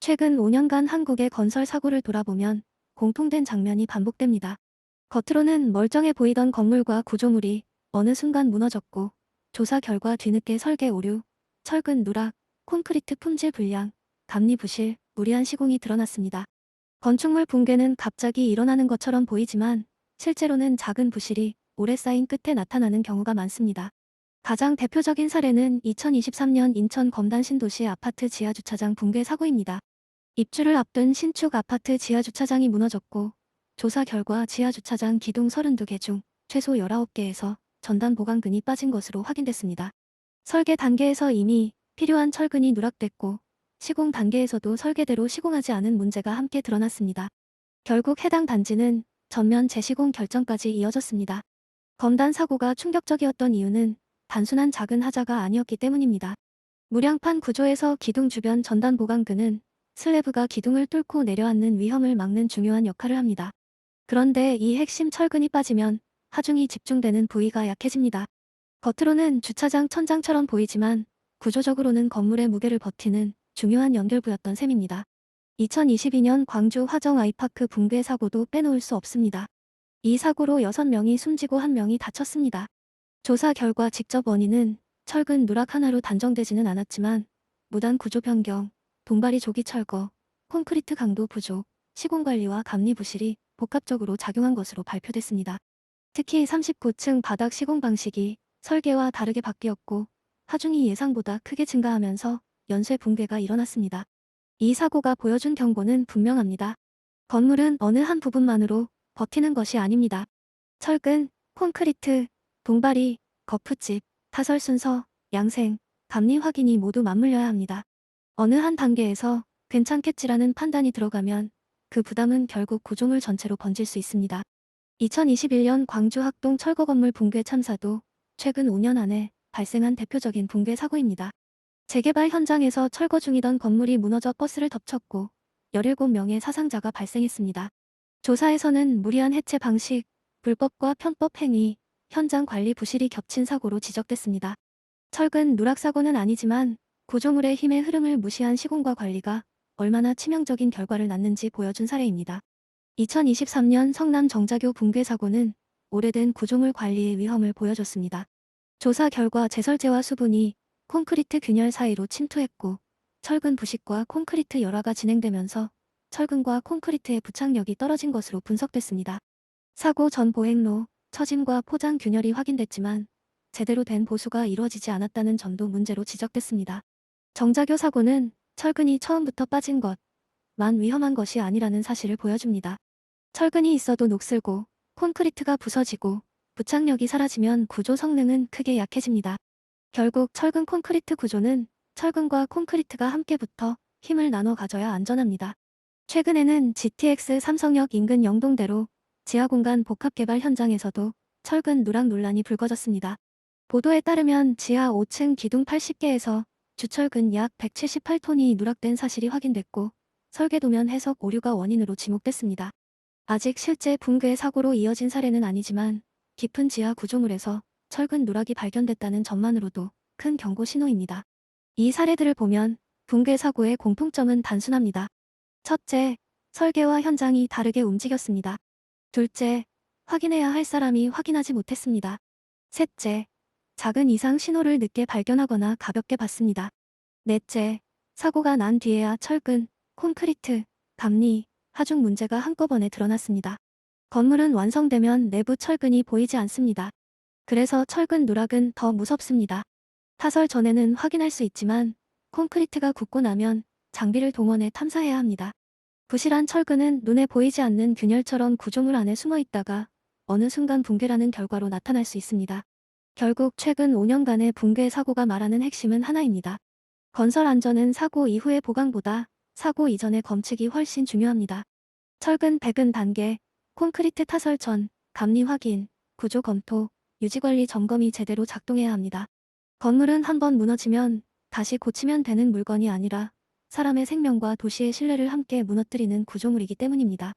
최근 5년간 한국의 건설 사고를 돌아보면 공통된 장면이 반복됩니다. 겉으로는 멀쩡해 보이던 건물과 구조물이 어느 순간 무너졌고, 조사 결과 뒤늦게 설계 오류, 철근 누락, 콘크리트 품질 불량, 감리 부실, 무리한 시공이 드러났습니다. 건축물 붕괴는 갑자기 일어나는 것처럼 보이지만 실제로는 작은 부실이 오래 쌓인 끝에 나타나는 경우가 많습니다. 가장 대표적인 사례는 2023년 인천 검단 신도시 아파트 지하주차장 붕괴 사고입니다. 입주를 앞둔 신축 아파트 지하주차장이 무너졌고, 조사 결과 지하주차장 기둥 32개 중 최소 19개에서 전단 보강근이 빠진 것으로 확인됐습니다. 설계 단계에서 이미 필요한 철근이 누락됐고, 시공 단계에서도 설계대로 시공하지 않은 문제가 함께 드러났습니다. 결국 해당 단지는 전면 재시공 결정까지 이어졌습니다. 검단 사고가 충격적이었던 이유는 단순한 작은 하자가 아니었기 때문입니다. 무량판 구조에서 기둥 주변 전단 보강근은 슬래브가 기둥을 뚫고 내려앉는 위험을 막는 중요한 역할을 합니다. 그런데 이 핵심 철근이 빠지면 하중이 집중되는 부위가 약해집니다. 겉으로는 주차장 천장처럼 보이지만 구조적으로는 건물의 무게를 버티는 중요한 연결부였던 셈입니다. 2022년 광주 화정 아이파크 붕괴 사고도 빼놓을 수 없습니다. 이 사고로 6명이 숨지고 1명이 다쳤습니다. 조사 결과 직접 원인은 철근 누락 하나로 단정되지는 않았지만 무단 구조 변경, 동발이 조기 철거, 콘크리트 강도 부족, 시공관리와 감리 부실이 복합적으로 작용한 것으로 발표됐습니다. 특히 39층 바닥 시공 방식이 설계와 다르게 바뀌었고, 하중이 예상보다 크게 증가하면서 연쇄 붕괴가 일어났습니다. 이 사고가 보여준 경고는 분명합니다. 건물은 어느 한 부분만으로 버티는 것이 아닙니다. 철근, 콘크리트, 동발이, 거푸집, 타설 순서, 양생, 감리 확인이 모두 맞물려야 합니다. 어느 한 단계에서 괜찮겠지라는 판단이 들어가면 그 부담은 결국 구조물 전체로 번질 수 있습니다. 2021년 광주 학동 철거 건물 붕괴 참사도 최근 5년 안에 발생한 대표적인 붕괴 사고입니다. 재개발 현장에서 철거 중이던 건물이 무너져 버스를 덮쳤고 17명의 사상자가 발생했습니다. 조사에서는 무리한 해체 방식, 불법과 편법 행위, 현장 관리 부실이 겹친 사고로 지적됐습니다. 철근 누락 사고는 아니지만 구조물의 힘의 흐름을 무시한 시공과 관리가 얼마나 치명적인 결과를 낳는지 보여준 사례입니다. 2023년 성남 정자교 붕괴 사고는 오래된 구조물 관리의 위험을 보여줬습니다. 조사 결과 제설제와 수분이 콘크리트 균열 사이로 침투했고, 철근 부식과 콘크리트 열화가 진행되면서 철근과 콘크리트의 부착력이 떨어진 것으로 분석됐습니다. 사고 전 보행로, 처짐과 포장 균열이 확인됐지만 제대로 된 보수가 이루어지지 않았다는 점도 문제로 지적됐습니다. 정자교 사고는 철근이 처음부터 빠진 것만 위험한 것이 아니라는 사실을 보여줍니다. 철근이 있어도 녹슬고 콘크리트가 부서지고 부착력이 사라지면 구조 성능은 크게 약해집니다. 결국 철근 콘크리트 구조는 철근과 콘크리트가 함께 붙어 힘을 나눠 가져야 안전합니다. 최근에는 GTX 삼성역 인근 영동대로 지하공간 복합개발 현장에서도 철근 누락 논란이 불거졌습니다. 보도에 따르면 지하 5층 기둥 80개에서 주철근 약 178톤이 누락된 사실이 확인됐고, 설계도면 해석 오류가 원인으로 지목됐습니다. 아직 실제 붕괴 사고로 이어진 사례는 아니지만 깊은 지하 구조물에서 철근 누락이 발견됐다는 점만으로도 큰 경고 신호입니다. 이 사례들을 보면 붕괴 사고의 공통점은 단순합니다. 첫째, 설계와 현장이 다르게 움직였습니다. 둘째, 확인해야 할 사람이 확인하지 못했습니다. 셋째, 작은 이상 신호를 늦게 발견하거나 가볍게 봤습니다. 넷째, 사고가 난 뒤에야 철근, 콘크리트, 감리, 하중 문제가 한꺼번에 드러났습니다. 건물은 완성되면 내부 철근이 보이지 않습니다. 그래서 철근 누락은 더 무섭습니다. 타설 전에는 확인할 수 있지만 콘크리트가 굳고 나면 장비를 동원해 탐사해야 합니다. 부실한 철근은 눈에 보이지 않는 균열처럼 구조물 안에 숨어 있다가 어느 순간 붕괴라는 결과로 나타날 수 있습니다. 결국 최근 5년간의 붕괴 사고가 말하는 핵심은 하나입니다. 건설 안전은 사고 이후의 보강보다 사고 이전의 검측이 훨씬 중요합니다. 철근 배근 단계, 콘크리트 타설 전, 감리 확인, 구조 검토, 유지관리 점검이 제대로 작동해야 합니다. 건물은 한번 무너지면 다시 고치면 되는 물건이 아니라 사람의 생명과 도시의 신뢰를 함께 무너뜨리는 구조물이기 때문입니다.